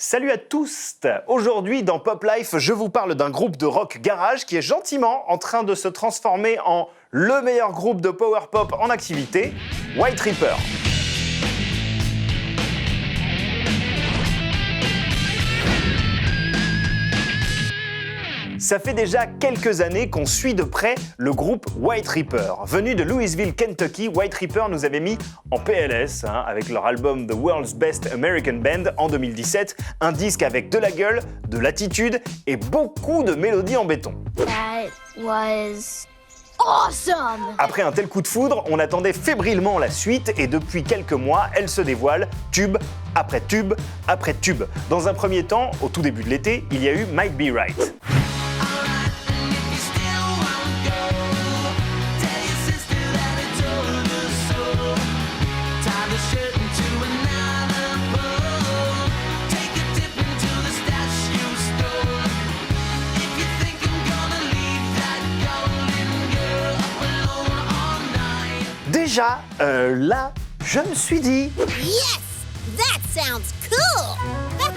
Salut à tous! Aujourd'hui dans Pop Life, je vous parle d'un groupe de rock garage qui est gentiment en train de se transformer en le meilleur groupe de power pop en activité, White Reaper. Ça fait déjà quelques années qu'on suit de près le groupe White Reaper. Venu de Louisville, Kentucky, White Reaper nous avait mis en PLS avec leur album The World's Best American Band en 2017, un disque avec de la gueule, de l'attitude et beaucoup de mélodies en béton. That was awesome! Après un tel coup de foudre, on attendait fébrilement la suite et depuis quelques mois, elle se dévoile, tube après tube après tube. Dans un premier temps, au tout début de l'été, il y a eu Might Be Right. Déjà, là, je me suis dit... Yes! That sounds cool!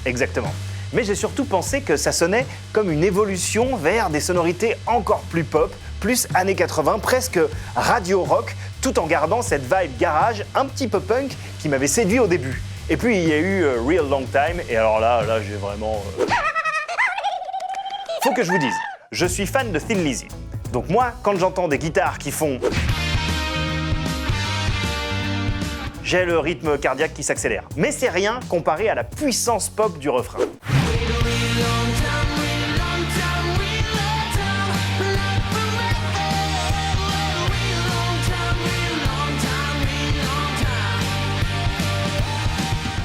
Exactement. Mais j'ai surtout pensé que ça sonnait comme une évolution vers des sonorités encore plus pop, plus années 80, presque radio rock, tout en gardant cette vibe garage un petit peu punk qui m'avait séduit au début. Et puis il y a eu Real Long Time, et alors là j'ai vraiment... Faut que je vous dise, je suis fan de Thin Lizzy. Donc moi, quand j'entends des guitares qui font... j'ai le rythme cardiaque qui s'accélère. Mais c'est rien comparé à la puissance pop du refrain.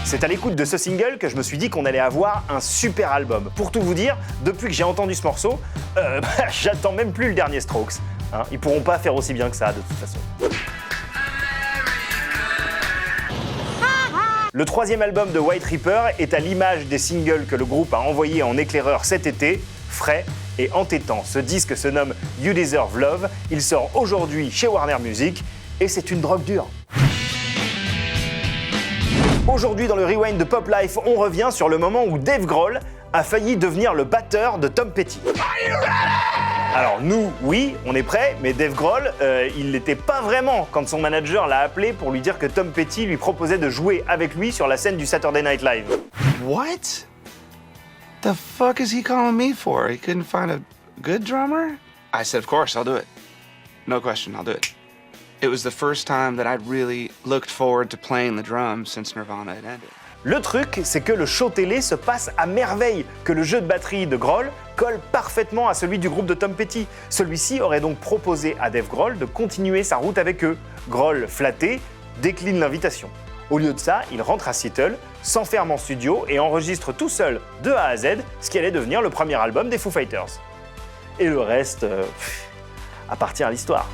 C'est à l'écoute de ce single que je me suis dit qu'on allait avoir un super album. Pour tout vous dire, depuis que j'ai entendu ce morceau, j'attends même plus le dernier Strokes. Ils pourront pas faire aussi bien que ça de toute façon. Le troisième album de White Reaper est à l'image des singles que le groupe a envoyés en éclaireur cet été, frais et entêtant. Ce disque se nomme You Deserve Love, il sort aujourd'hui chez Warner Music et c'est une drogue dure. Aujourd'hui dans le Rewind de Pop Life, on revient sur le moment où Dave Grohl a failli devenir le batteur de Tom Petty. Alors nous, oui, on est prêts, mais Dave Grohl, il l'était pas vraiment quand son manager l'a appelé pour lui dire que Tom Petty lui proposait de jouer avec lui sur la scène du Saturday Night Live. What? The fuck is he calling me for? He couldn't find a good drummer? I said, of course, I'll do it. No question, I'll do it. It was the first time that I'd really looked forward to playing the drums since Nirvana had ended. Le truc, c'est que le show télé se passe à merveille, que le jeu de batterie de Grohl colle parfaitement à celui du groupe de Tom Petty. Celui-ci aurait donc proposé à Dave Grohl de continuer sa route avec eux. Grohl, flatté, décline l'invitation. Au lieu de ça, il rentre à Seattle, s'enferme en studio et enregistre tout seul, de A à Z, ce qui allait devenir le premier album des Foo Fighters. Et le reste appartient à l'histoire.